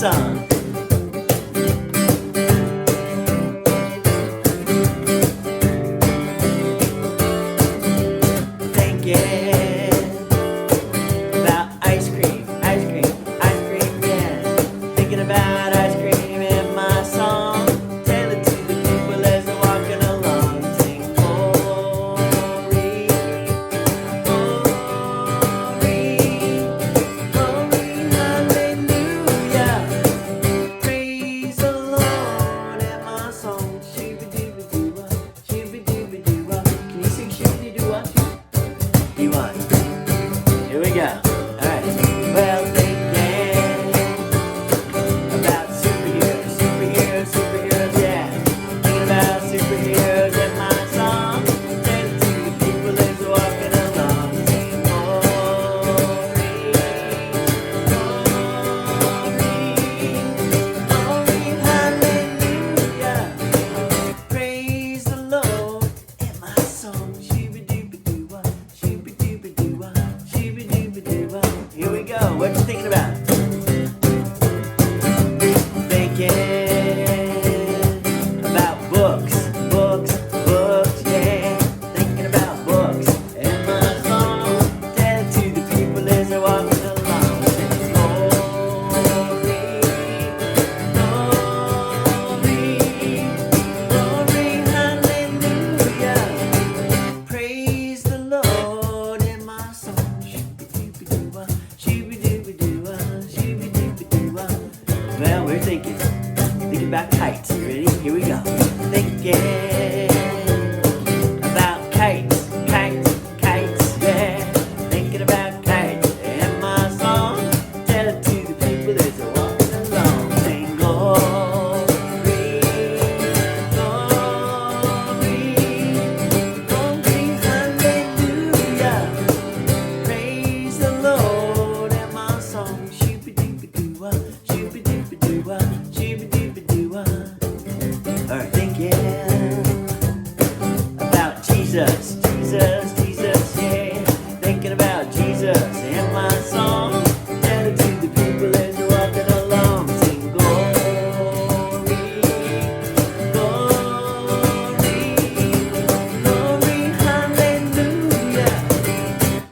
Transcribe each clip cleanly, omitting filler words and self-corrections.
song. Here we go. Alright. Well, thinking about superheroes, yeah. Thinking about superheroes in my song. Tell it to the people as they're walking along. Sing glory, hallelujah. Praise the Lord in my song. Here we go. What you thinking about? Thinking about books, yeah. Thinking about books and my song. Tell it to the people as they're walking along. Sing glory, hallelujah. Praise the Lord in my song. Well, we're thinking about kites. You ready? Here we go. Thinking about kites, yeah. Thinking about kites and my song. Tell it to the people as they're walking along. Sing glory, hallelujah. Praise the Lord and my song. Alright, thinking about Jesus, yeah. Thinking about Jesus and my song. Tell it to the people as they're walking along. Sing glory, hallelujah.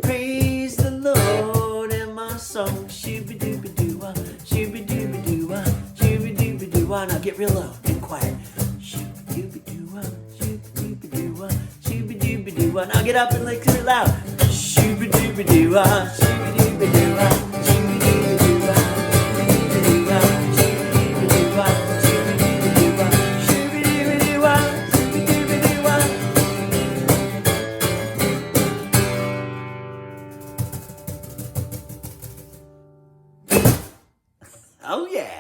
Praise the Lord and my song. Shooby-dooby-doo-wah, shooby-dooby-doo-wah, shooby-dooby-doo-wah. Now get real low and quiet. Shooby-dooby-doo-wah, shooby-dooby-doo-wah, shooby-dooby-doo-wah. Now get up and like it loud. Shooby-dooby-doo-wah, shooby-dooby-doo-wah, shooby-dooby-doo-wah, shooby-dooby-doo-wah, shooby-dooby-doo-wah, shooby-dooby-doo-wah, shooby-dooby-doo-wah, shooby-dooby-doo-wah. Oh yeah.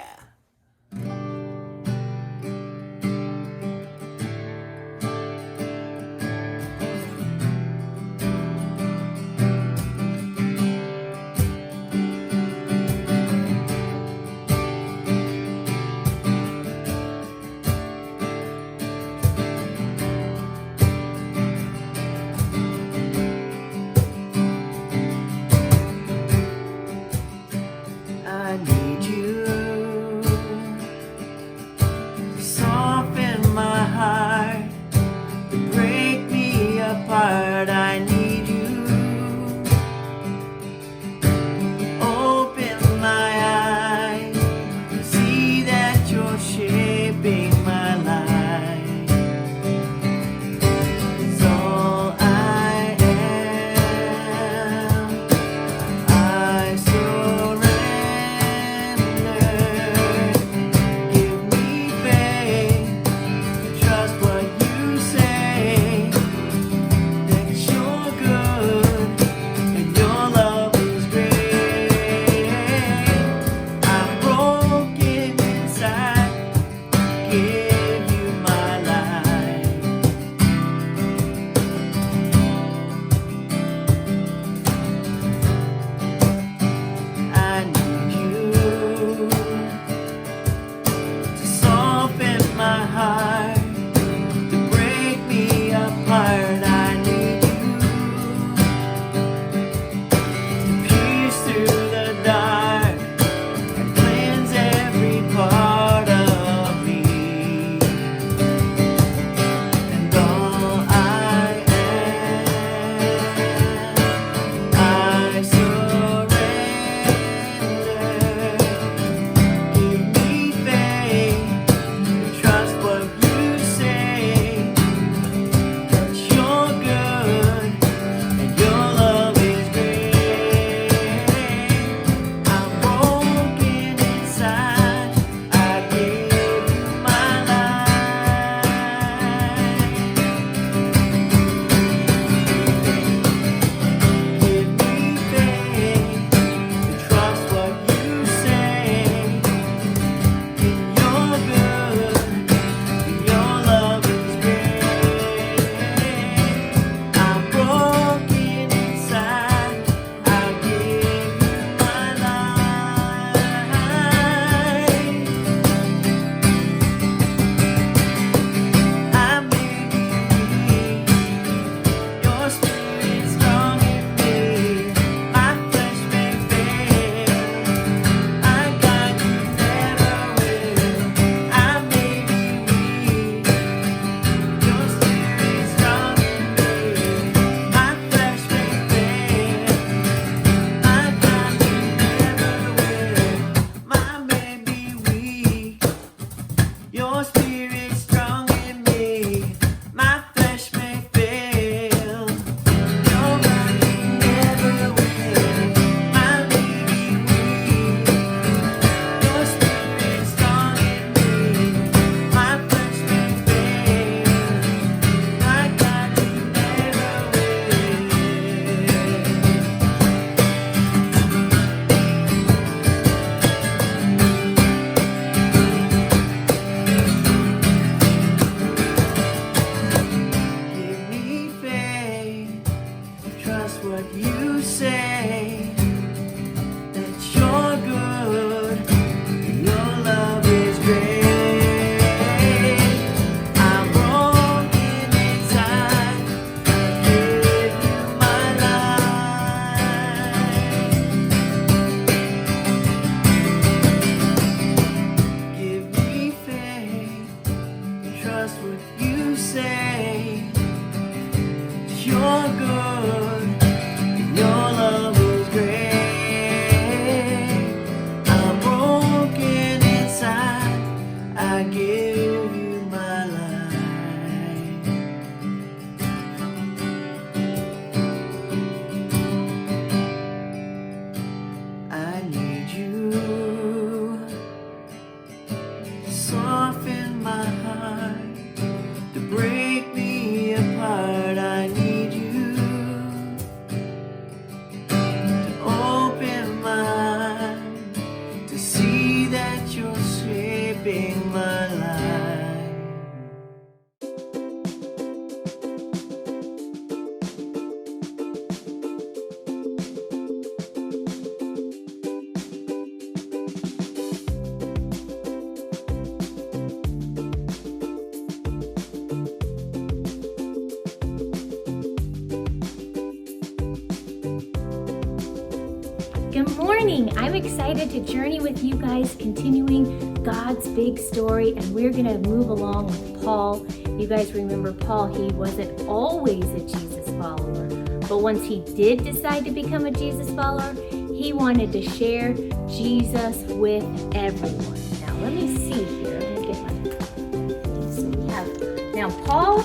Good morning. I'm excited to journey with you guys, continuing God's big story, and we're going to move along with Paul. You guys remember Paul, he wasn't always a Jesus follower, but once he did decide to become a Jesus follower, he wanted to share Jesus with everyone. Now, let me see here. Let me get my... So we have... Now, Paul,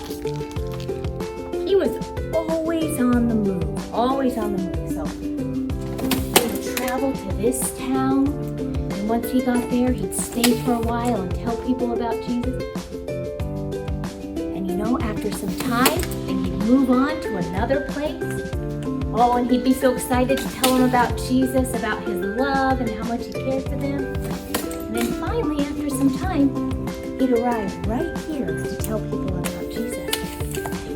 he was always on the move. Always on the move. So he would travel to this town, and once he got there, he'd stay for a while and tell people about Jesus. And you know, after some time, then he'd move on to another place. Oh, and he'd be so excited to tell them about Jesus, about his love and how much he cared for them. And then finally, after some time, he'd arrive right here to tell people about Jesus.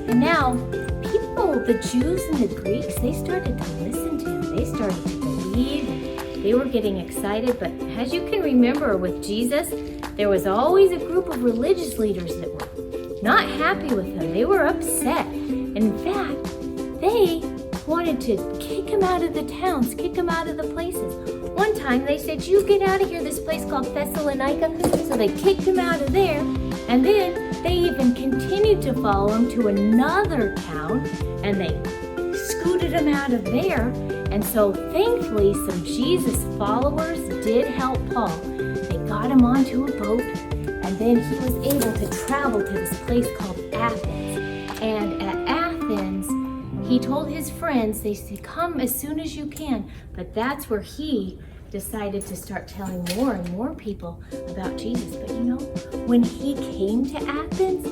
And now, people, the Jews and the Greeks, they started to listen to him. They started to believe, and they were getting excited. But as you can remember with Jesus, there was always a group of religious leaders that were not happy with him. They were upset. And in fact, they wanted to kick him out of the towns, kick him out of the places. One time they said, "You get out of here," this place called Thessalonica. So they kicked him out of there, and then they even continued to follow him to another town, and they scooted him out of there. And so thankfully, some Jesus followers did help Paul. They got him onto a boat, and then he was able to travel to this place called Athens. And at Athens, he told his friends, they said, "Come as soon as you can." But that's where he decided to start telling more and more people about Jesus. But you know, when he came to Athens,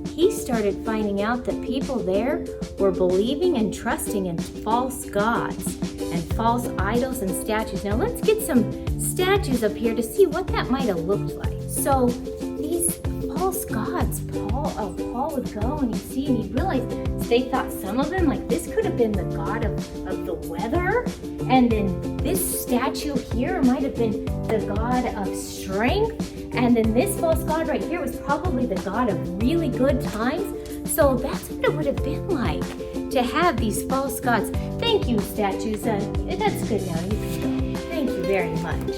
he started finding out that people there were believing and trusting in false gods and false idols and statues. Now let's get some statues up here to see what that might have looked like. So these false gods, Paul would go and he'd see and he'd realize they thought some of them, like this could have been the god of the weather, and then this statue here might have been the god of strength, and then this false god right here was probably the god of really good times. So that's what it would have been like to have these false gods. Thank you, statues. That's good now. You can go. Thank you very much.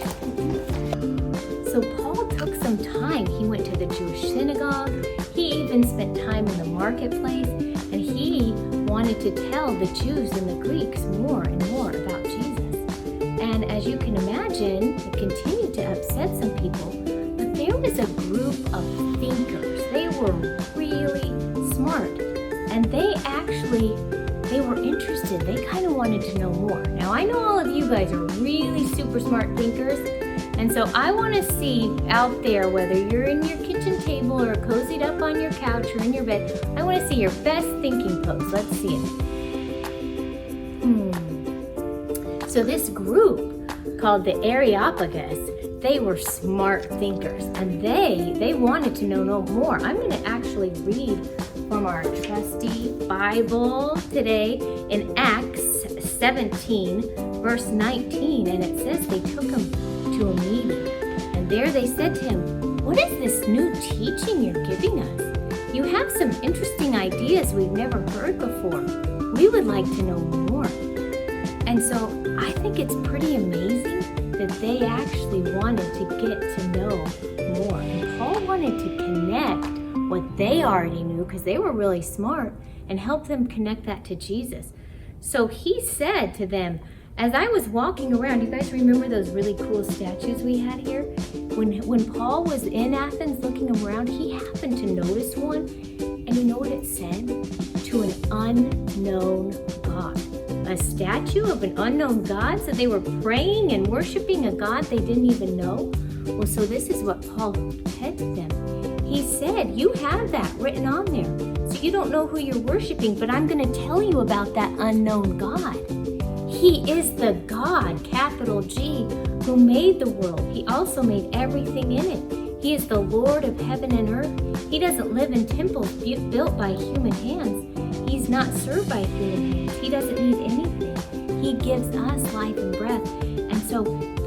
So Paul took some time. He went to the Jewish synagogue. He even spent time in the marketplace, and he wanted to tell the Jews and the Greeks more and more about Jesus. And as you can imagine, it continued to upset some people, but there was a group of thinkers. They were really smart, and they were interested. They kind of wanted to know more. Now, I know all of you guys are really super smart thinkers, and so I want to see out there, whether you're in your kitchen table or cozied up on your couch or in your bed, I want to see your best thinking pose. Let's see it. So this group called the Areopagus, they were smart thinkers, and they wanted to know more. I'm going to actually read from our trusty Bible today in Acts 17, verse 19, and it says they took him to a meeting, and there they said to him, "What is this new teaching you're giving us? You have some interesting ideas we've never heard before. We would like to know more." And so I think it's pretty amazing that they actually wanted to get to know more. And Paul wanted to connect what they already knew, because they were really smart, and help them connect that to Jesus. So he said to them, as I was walking around, you guys remember those really cool statues we had here? When Paul was in Athens looking around, he happened to notice one, and you know what it said? To an unknown God. A statue of an unknown God? So they were praying and worshiping a God they didn't even know? Well, so this is what Paul said to them. He said, "You have that written on there. So you don't know who you're worshiping, but I'm going to tell you about that unknown God. He is the God, capital G, who made the world. He also made everything in it. He is the Lord of heaven and earth. He doesn't live in temples built by human hands. He's not served by human hands. He doesn't need anything. He gives us life and breath." And so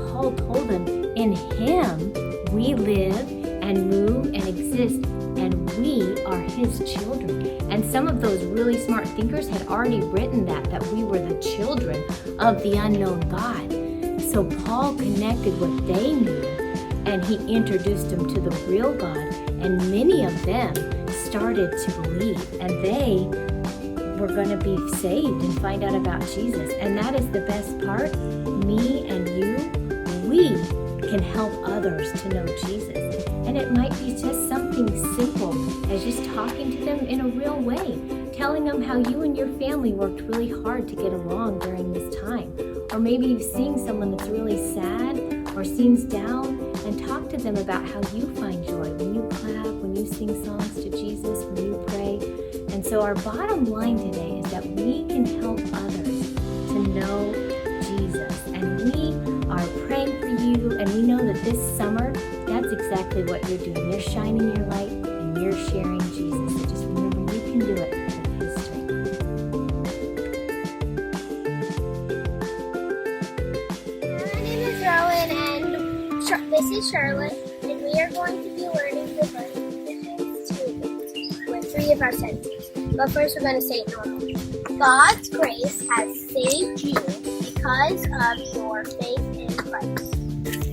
Paul told them, in him we live and move and exist, and we are his children. And some of those really smart thinkers had already written that we were the children of the unknown God. so Paul connected what they knew, and he introduced them to the real God, and many of them started to believe, and they were going to be saved and find out about Jesus. And that is the best part. Me and you, we can help others to know Jesus. And it might be just something simple as just talking to them in a real way, telling them how you and your family worked really hard to get along during this time. Or maybe you've seen someone that's really sad or seems down, and talk to them about how you find joy when you clap, when you sing songs to Jesus, when you pray. And so our bottom line today is that we can help others to know Jesus. And we are praying for you, and we know that this summer, that's exactly what you're doing. You're shining your light and you're sharing Jesus. So just remember, you can do it with His strength. My name is Rowan, and this is Charlotte, and we are going to be learning the verses with 3 of our sentences. But first, we're going to say it normally. God's grace has saved you because of your faith in Christ.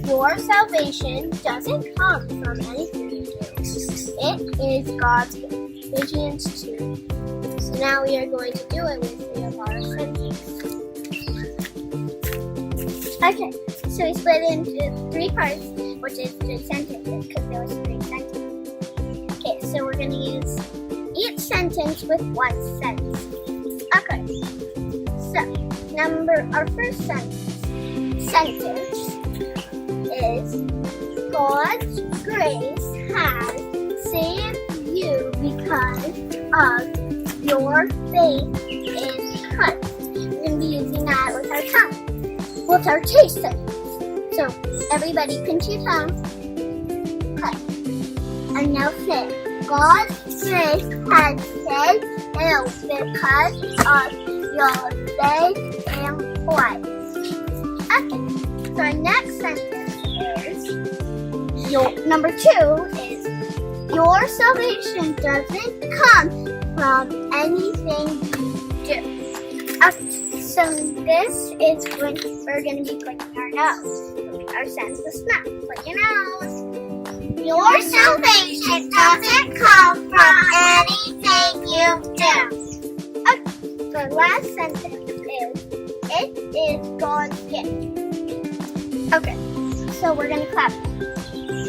Your salvation doesn't come from anything you do. It is God's gift. Ephesians 2. So now we are going to do it with 3 of our sentences. Okay, so we split it into 3 parts, which is 3 sentences, because there was 3 sentences. Okay, so we're going to use each sentence with 1 sentence. Okay, so our first sentence is God's grace has saved you because of your faith in Christ. We're going to be using that with our tongue, with our taste sentence. So everybody pinch your tongue. Okay, and now say God's grace has saved you because of your faith in Christ. Okay, so our next sentence is, number 2 is, your salvation doesn't come from anything you do. Okay, so this is when we're going to be clicking our nose. Our sense of smell. Click your nose. Your salvation doesn't come from anything you do. Okay, the last sentence is, it is God's gift. Okay, so we're going to clap.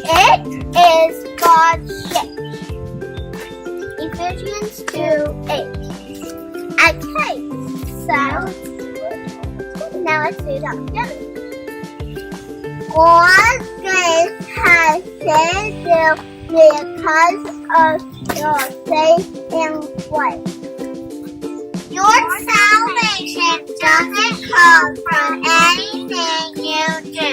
It is God's gift. Ephesians 2:8. Okay, so now let's do it all together. God's grace has saved you because of your faith in Christ. Your salvation doesn't come from anything you do.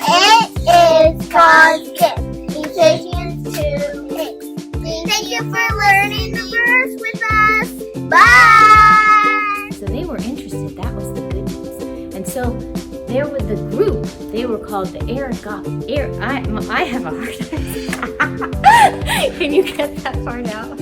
It is God's gift. Ephesians 2:8. Thank you for learning the verse with us. Bye! So they were interested. That was the good news. And so there was the group. They were called the I have a hard time. Can you get that part out?